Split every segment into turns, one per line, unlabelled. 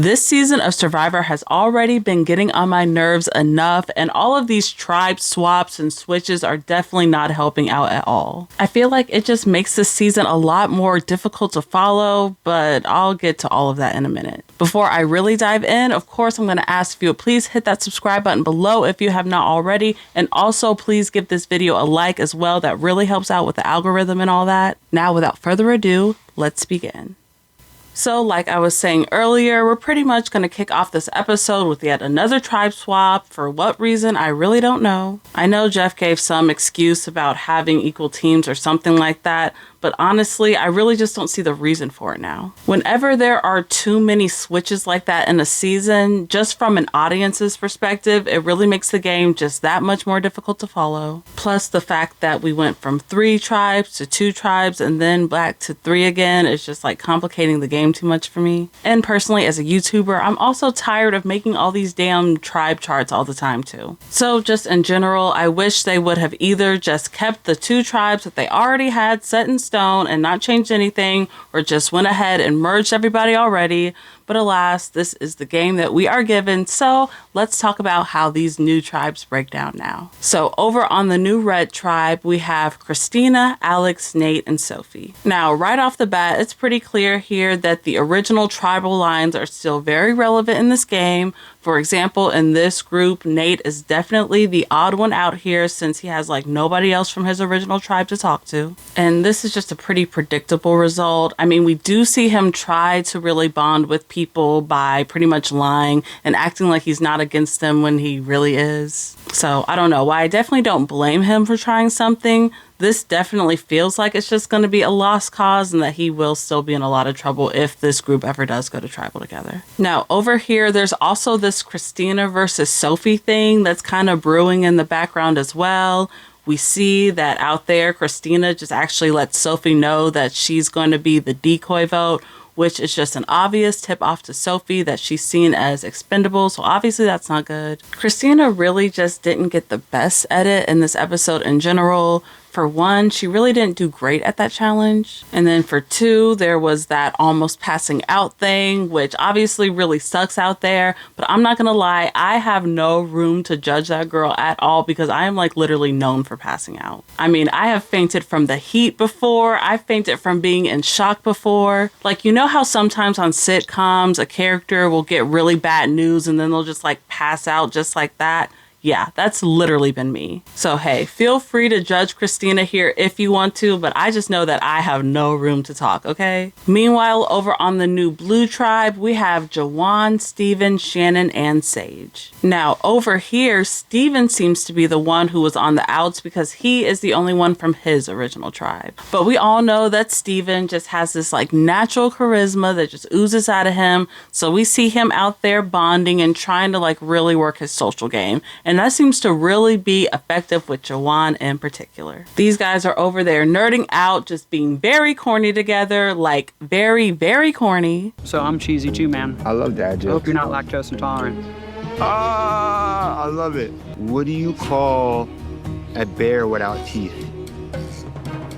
This season of Survivor has already been getting on my nerves enough, and all of these tribe swaps and switches are definitely not helping out at all. I feel like it just makes this season a lot more difficult to follow, but I'll get to all of that in a minute. Before I really dive in, of course, I'm going to ask if you would please hit that subscribe button below if you have not already, and also please give this video a like as well. That really helps out with the algorithm and all that. Now, without further ado, let's begin. So like I was saying earlier, we're pretty much going to kick off this episode with yet another tribe swap. For what reason, I really don't know. I know Jeff gave some excuse about having equal teams or something like that, but honestly, I really just don't see the reason for it now. Whenever there are too many switches like that in a season, just from an audience's perspective, it really makes the game just that much more difficult to follow. Plus the fact that we went from 3 tribes to 2 tribes and then back to 3 again is just like complicating the game too much for me. And personally, as a YouTuber, I'm also tired of making all these damn tribe charts all the time too. So just in general, I wish they would have either just kept the 2 tribes that they already had set in stone and not changed anything, or just went ahead and merged everybody already. But alas, this is the game that we are given, so let's talk about how these new tribes break down now. So over on the new red tribe, we have Kristina, Alex, Nate, and Sophie. Now, right off the bat, it's pretty clear here that the original tribal lines are still very relevant in this game. For example, in this group, Nate is definitely the odd one out here since he has like nobody else from his original tribe to talk to. And this is just a pretty predictable result. I mean, we do see him try to really bond with people by pretty much lying and acting like he's not against them when he really is. So I don't know why. I definitely don't blame him for trying something. This definitely feels like it's just going to be a lost cause and that he will still be in a lot of trouble if this group ever does go to tribal together. Now, over here, there's also this Kristina versus Sophie thing that's kind of brewing in the background as well. We see that out there, Kristina just actually lets Sophie know that she's going to be the decoy vote, which is just an obvious tip off to Sophie that she's seen as expendable, so obviously that's not good. Kristina really just didn't get the best edit in this episode in general. For one, she really didn't do great at that challenge. And then for 2, there was that almost passing out thing, which obviously really sucks out there. But I'm not gonna lie, I have no room to judge that girl at all because I am like literally known for passing out. I mean, I have fainted from the heat before. I've fainted from being in shock before. Like, you know how sometimes on sitcoms, a character will get really bad news and then they'll just like pass out just like that? Yeah, that's literally been me. So hey, feel free to judge Kristina here if you want to, but I just know that I have no room to talk, okay? Meanwhile, over on the new blue tribe, we have Jawan, Steven, Shannon, and Sage. Now, over here, Steven seems to be the one who was on the outs because he is the only one from his original tribe. But we all know that Steven just has this like natural charisma that just oozes out of him. So we see him out there bonding and trying to like really work his social game. And that seems to really be effective with Jawan in particular. These guys are over there nerding out, just being very corny together, like very, very corny.
So I'm cheesy too, man.
I love that joke.
I hope you're not lactose intolerant.
Ah, I love it. What do you call a bear without teeth?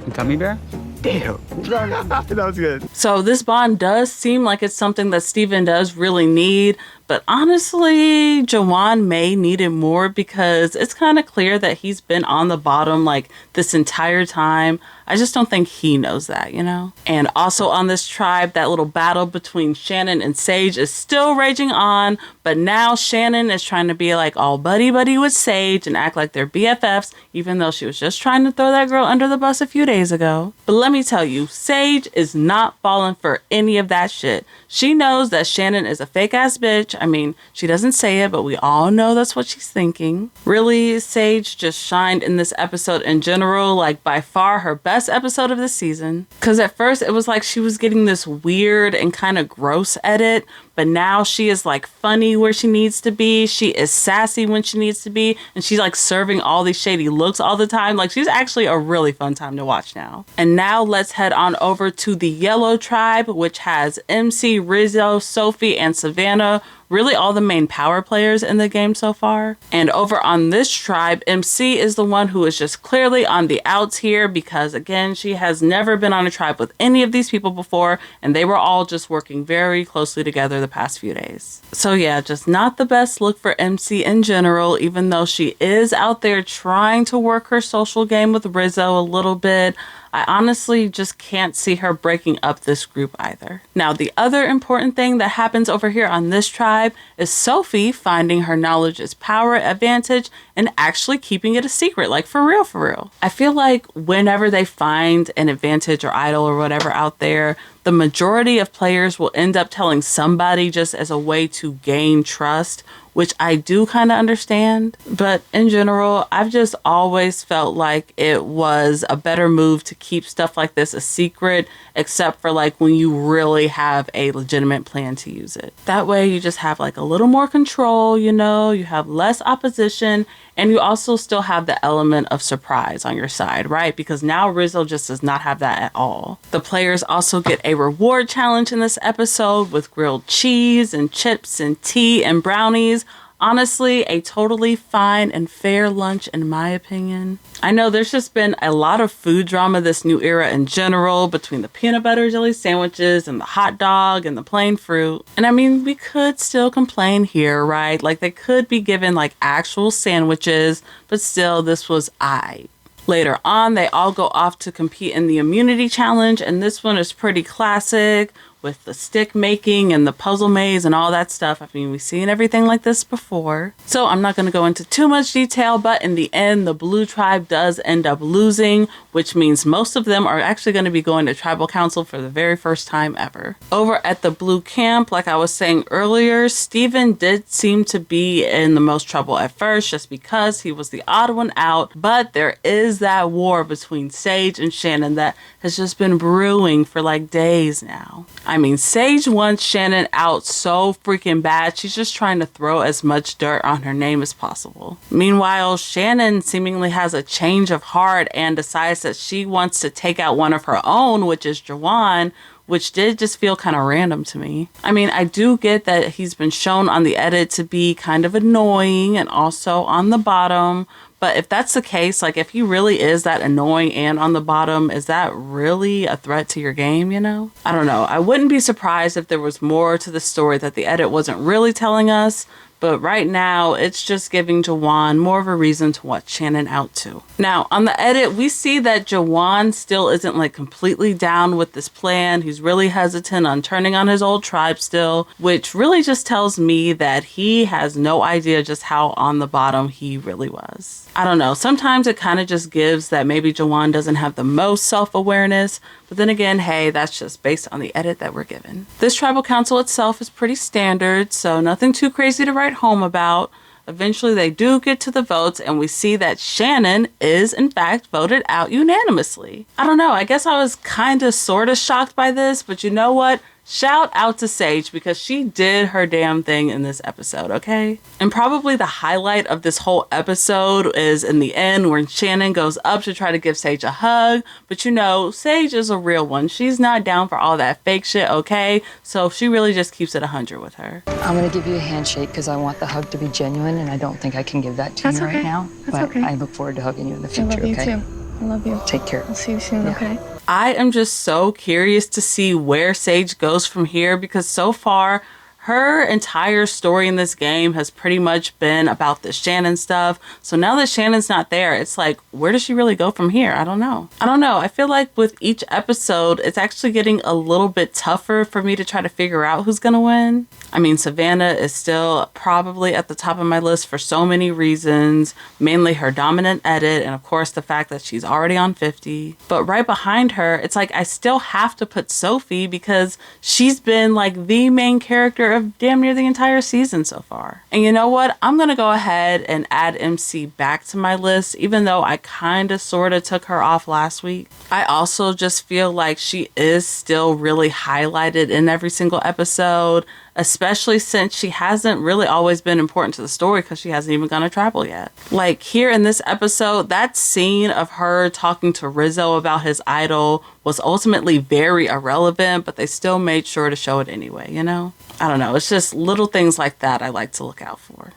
A gummy bear?
Damn. That was good.
So this bond does seem like it's something that Steven does really need. But honestly, Jawan may need it more because it's kind of clear that he's been on the bottom like this entire time. I just don't think he knows that, you know? And also on this tribe, that little battle between Shannon and Sage is still raging on. But now Shannon is trying to be like all buddy-buddy with Sage and act like they're BFFs, even though she was just trying to throw that girl under the bus a few days ago. But let me tell you, Sage is not falling for any of that shit. She knows that Shannon is a fake-ass bitch. I mean, she doesn't say it, but we all know that's what she's thinking. Really, Sage just shined in this episode in general, like by far her best episode of the season. Because at first it was like she was getting this weird and kind of gross edit, but now she is like funny where she needs to be. She is sassy when she needs to be, and she's like serving all these shady looks all the time. Like, she's actually a really fun time to watch now. And now let's head on over to the yellow tribe, which has MC, Rizo, Sophie, and Savannah. Really all the main power players in the game so far. And over on this tribe, MC is the one who is just clearly on the outs here because, again, she has never been on a tribe with any of these people before, and they were all just working very closely together the past few days. So yeah, just not the best look for MC in general, even though she is out there trying to work her social game with Rizo a little bit. I honestly just can't see her breaking up this group either. Now, the other important thing that happens over here on this tribe is Sophie finding her knowledge is power advantage and actually keeping it a secret, like for real, for real. I feel like whenever they find an advantage or idol or whatever out there, the majority of players will end up telling somebody just as a way to gain trust, which I do kind of understand. But in general, I've just always felt like it was a better move to keep stuff like this a secret, except for like when you really have a legitimate plan to use it. That way you just have like a little more control, you know, you have less opposition, and you also still have the element of surprise on your side, right? Because now Rizo just does not have that at all. The players also get a reward challenge in this episode with grilled cheese and chips and tea and brownies. Honestly, a totally fine and fair lunch in my opinion. I know there's just been a lot of food drama this new era in general between the peanut butter jelly sandwiches and the hot dog and the plain fruit. And I mean, we could still complain here, right? Like they could be given like actual sandwiches, but still this was aight. Later on, they all go off to compete in the immunity challenge, and this one is pretty classic with the stick making and the puzzle maze and all that stuff. I mean, we've seen everything like this before. So I'm not going to go into too much detail, but in the end, the blue tribe does end up losing, which means most of them are actually going to be going to tribal council for the very first time ever. Over at the blue camp, like I was saying earlier, Steven did seem to be in the most trouble at first just because he was the odd one out, but there is that war between Sage and Shannon that has just been brewing for like days now. I mean, Sage wants Shannon out so freaking bad, she's just trying to throw as much dirt on her name as possible. Meanwhile, Shannon seemingly has a change of heart and decides that she wants to take out one of her own, which is Jawan, which did just feel kind of random to me. I mean, I do get that he's been shown on the edit to be kind of annoying and also on the bottom, but if that's the case, like if he really is that annoying and on the bottom, is that really a threat to your game, you know? I don't know. I wouldn't be surprised if there was more to the story that the edit wasn't really telling us, but right now it's just giving Jawan more of a reason to watch Shannon out too. Now, on the edit, we see that Jawan still isn't like completely down with this plan. He's really hesitant on turning on his old tribe still, which really just tells me that he has no idea just how on the bottom he really was. I don't know. Sometimes it kind of just gives that maybe Jawan doesn't have the most self-awareness, but then again, hey, that's just based on the edit that we're given. This tribal council itself is pretty standard, so nothing too crazy to write home about. Eventually they do get to the votes and we see that Shannon is in fact voted out unanimously. I don't know, I guess I was kind of sort of shocked by this, but you know what? Shout out to Sage because she did her damn thing in this episode, okay? And probably the highlight of this whole episode is in the end when Shannon goes up to try to give Sage a hug. But you know, Sage is a real one. She's not down for all that fake shit, okay? So she really just keeps it 100 with her.
I'm gonna give you a handshake because I want the hug to be genuine and I don't think I can give that to you right now. But I look forward to hugging you in the future, okay? I love you too. I love you. Take care. I'll see you soon, okay?
I am just so curious to see where Sage goes from here because so far her entire story in this game has pretty much been about the Shannon stuff. So now that Shannon's not there, it's like, where does she really go from here? I don't know. I feel like with each episode, it's actually getting a little bit tougher for me to try to figure out who's gonna win. I mean, Savannah is still probably at the top of my list for so many reasons, mainly her dominant edit and of course the fact that she's already on 50. But right behind her, it's like I still have to put Sophie because she's been like the main character of damn near the entire season so far. And you know what? I'm gonna go ahead and add MC back to my list, even though I kind of sort of took her off last week. I also just feel like she is still really highlighted in every single episode, especially since she hasn't really always been important to the story because she hasn't even gone to tribal yet. Like here in this episode, that scene of her talking to Rizo about his idol was ultimately very irrelevant, but they still made sure to show it anyway, you know? I don't know, it's just little things like that I like to look out for.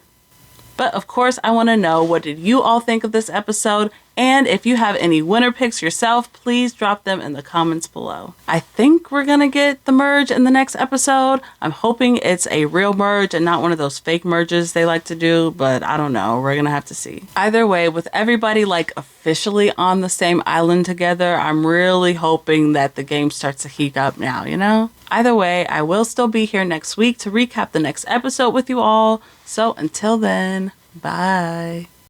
But of course, I want to know, what did you all think of this episode? And if you have any winner picks yourself, please drop them in the comments below. I think we're gonna get the merge in the next episode. I'm hoping it's a real merge and not one of those fake merges they like to do, but I don't know. We're gonna have to see. Either way, with everybody like officially on the same island together, I'm really hoping that the game starts to heat up now, you know? Either way, I will still be here next week to recap the next episode with you all. So until then, bye.